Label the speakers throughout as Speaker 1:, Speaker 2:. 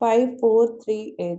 Speaker 1: 5438।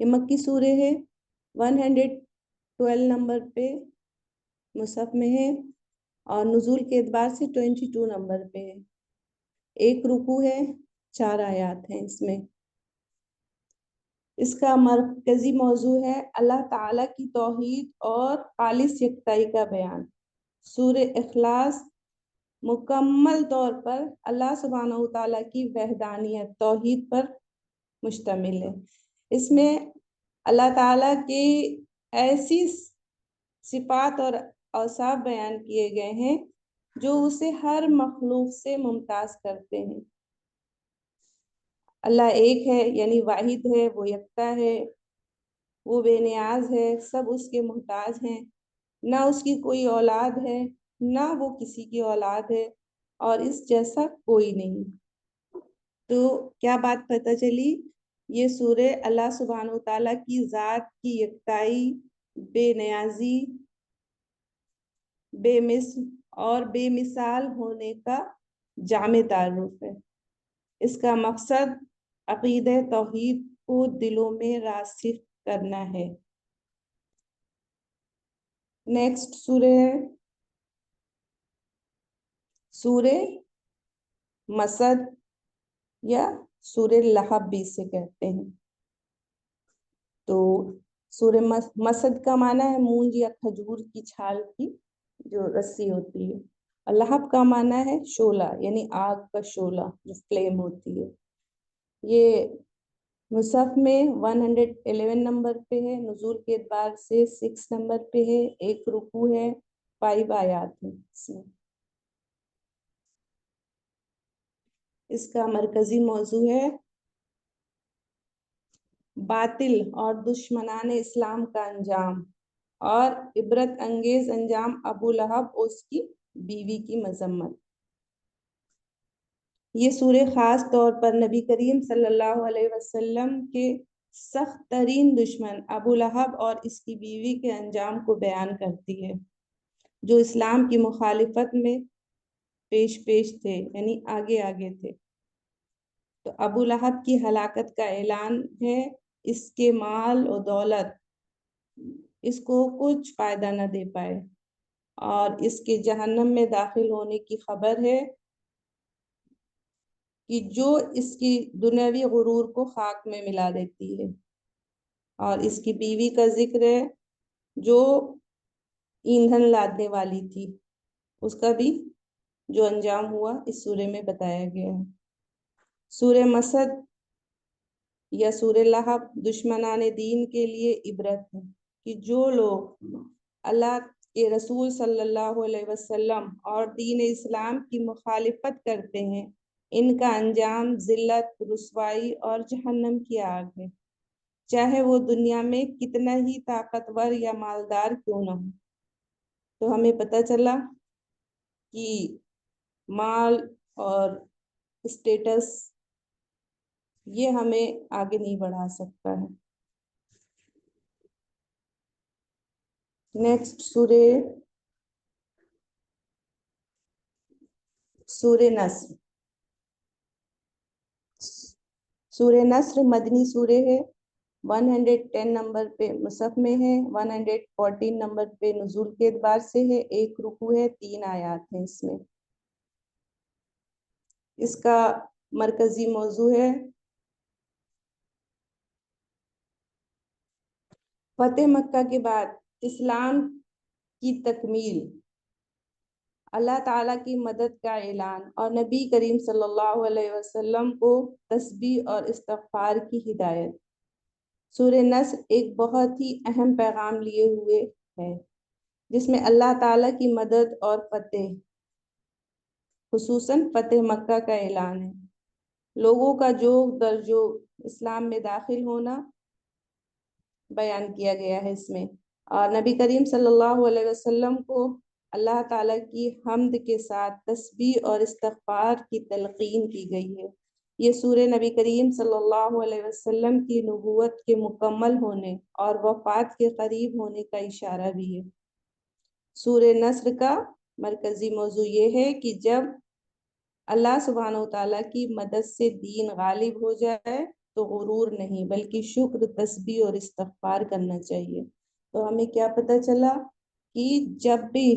Speaker 1: یہ مکی سورہ ہے، 112 نمبر پہ مصحف میں ہے، اور نزول کے اعتبار سے 22 نمبر پہ ہے۔ ایک رکوع ہے، 4 آیات ہیں اس میں۔ اس کا مرکزی موضوع ہے اللہ تعالیٰ کی توحید اور خالص یکتائی کا بیان۔ سورہ اخلاص مکمل طور پر اللہ سبحانہ و تعالیٰ کی وحدانیت توحید پر مشتمل ہے۔ اس میں اللہ تعالیٰ کی ایسی صفات اور اوصاف بیان کیے گئے ہیں جو اسے ہر مخلوق سے ممتاز کرتے ہیں۔ اللہ ایک ہے، یعنی واحد ہے، وہ یکتا ہے، وہ بے نیاز ہے، سب اس کے محتاج ہیں، نہ اس کی کوئی اولاد ہے، نہ وہ کسی کی اولاد ہے، اور اس جیسا کوئی نہیں۔ تو کیا بات پتہ چلی؟ یہ سورہ اللہ سبحانہ وتعالیٰ کی ذات کی یکتائی، بے نیازی، بے مثل اور بے مثال ہونے کا جامع تعارف ہے۔ اس کا مقصد عقیدہ توحید کو دلوں میں راسخ کرنا ہے۔ نیکسٹ سورہ ہے سورہ مسد یا سورہ لہب بھی اسے کہتے ہیں۔ تو سورہ مسد کا معنی ہے مونج یا کھجور کی چھال کی جو رسی ہوتی ہے، اور لہب کا معنی ہے شعلہ، یعنی آگ کا شعلہ جو فلیم ہوتی ہے۔ یہ مصحف میں 111 نمبر پہ ہے، نزول کے اعتبار سے 6 نمبر پہ ہے، ایک رکوع ہے، 5 آیات ہیں اس میں۔ اس کا مرکزی موضوع ہے باطل اور دشمنان اسلام کا انجام اور عبرت انگیز انجام ابو لہب اور اس کی بیوی کی مذمت۔ یہ سورہ خاص طور پر نبی کریم صلی اللہ علیہ وسلم کے سخت ترین دشمن ابو لہب اور اس کی بیوی کے انجام کو بیان کرتی ہے، جو اسلام کی مخالفت میں پیش تھے، یعنی آگے تھے۔ تو ابو لہب کی ہلاکت کا اعلان ہے، اس کے مال و دولت اس کو کچھ فائدہ نہ دے پائے، اور اس کے جہنم میں داخل ہونے کی خبر ہے کہ جو اس کی دنیاوی غرور کو خاک میں ملا دیتی ہے، اور اس کی بیوی کا ذکر ہے جو ایندھن لادنے والی تھی، اس کا بھی جو انجام ہوا اس سورے میں بتایا گیا ہے۔ سورہ مسد یا سورہ لہب دشمنان دین کے لیے عبرت ہے کہ جو لوگ اللہ کے رسول صلی اللہ علیہ وسلم اور دین اسلام کی مخالفت کرتے ہیں، ان کا انجام ذلت، رسوائی اور جہنم کی آگ ہے، چاہے وہ دنیا میں کتنا ہی طاقتور یا مالدار کیوں نہ ہو۔ تو ہمیں پتہ چلا کہ مال اور اسٹیٹس یہ ہمیں آگے نہیں بڑھا سکتا ہے۔ نیکسٹ سورہ نصر۔ سورہ نصر مدنی سورہ ہے، 110 نمبر پہ مصحف میں ہے، 114 نمبر پہ نزول کے اعتبار سے ہے، ایک رکوع ہے، 3 آیات ہیں اس میں۔ اس کا مرکزی موضوع ہے فتح مکہ کے بعد اسلام کی تکمیل، اللہ تعالیٰ کی مدد کا اعلان، اور نبی کریم صلی اللہ علیہ وسلم کو تسبیح اور استغفار کی ہدایت۔ سورہ نصر ایک بہت ہی اہم پیغام لیے ہوئے ہے، جس میں اللہ تعالیٰ کی مدد اور فتح، خصوصاً فتح مکہ کا اعلان ہے، لوگوں کا جوگ در جوگ اسلام میں داخل ہونا بیان کیا گیا ہے اس میں، اور نبی کریم صلی اللہ علیہ وسلم کو اللہ تعالیٰ کی حمد کے ساتھ تسبیح اور استغفار کی تلقین کی گئی ہے۔ یہ سورہ نبی کریم صلی اللہ علیہ وسلم کی نبوت کے مکمل ہونے اور وفات کے قریب ہونے کا اشارہ بھی ہے۔ سورہ نصر کا مرکزی موضوع یہ ہے کہ جب اللہ سبحانہ و تعالیٰ کی مدد سے دین غالب ہو جائے تو غرور نہیں بلکہ شکر، تسبیح اور استغفار کرنا چاہیے۔ تو ہمیں کیا پتہ چلا کہ جب بھی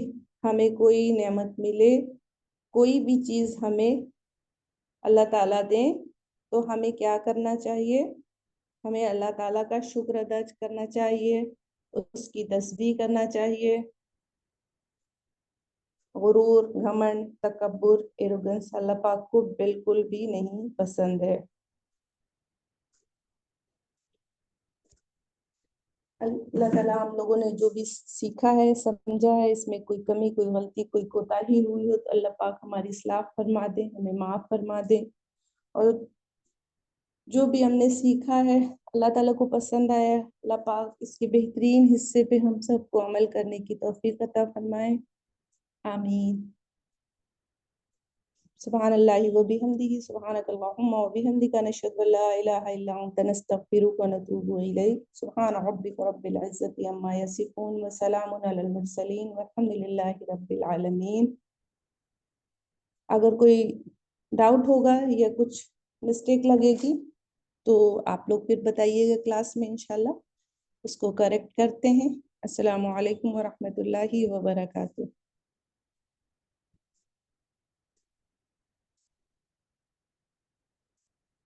Speaker 1: ہمیں کوئی نعمت ملے، کوئی بھی چیز ہمیں اللہ تعالیٰ دیں، تو ہمیں کیا کرنا چاہیے؟ ہمیں اللہ تعالیٰ کا شکر ادا کرنا چاہیے، اس کی تسبیح کرنا چاہیے۔ غرور، گھمنڈ، تکبر، ایروگنس اللہ پاک کو بالکل بھی نہیں پسند ہے۔ اللہ تعالیٰ ہم لوگوں نے جو بھی سیکھا ہے، سمجھا ہے، اس میں کوئی کمی، کوئی غلطی، کوئی کوتاہی ہوئی ہو تو اللہ پاک ہماری اصلاح فرما دے، ہمیں معاف فرما دے، اور جو بھی ہم نے سیکھا ہے اللہ تعالیٰ کو پسند آیا ہے، اللہ پاک اس کے بہترین حصے پہ ہم سب کو عمل کرنے کی توفیق عطا فرمائے، آمین۔ سبحان اللہ و بحمدہ، سبحانک اللہم و بحمدک، نشہد ان لا الہ الا انت، نستغفرک و نتوب الیک۔ سبحان ربک رب العزت عما یصفون و سلام علی المرسلین والحمد للہ رب العالمین۔ اگر کوئی ڈاؤٹ ہوگا یا کچھ مسٹیک لگے گی تو آپ لوگ پھر بتائیے گا کلاس میں، انشاءاللہ اس کو کریکٹ کرتے ہیں۔ السلام علیکم ورحمۃ اللہ وبرکاتہ۔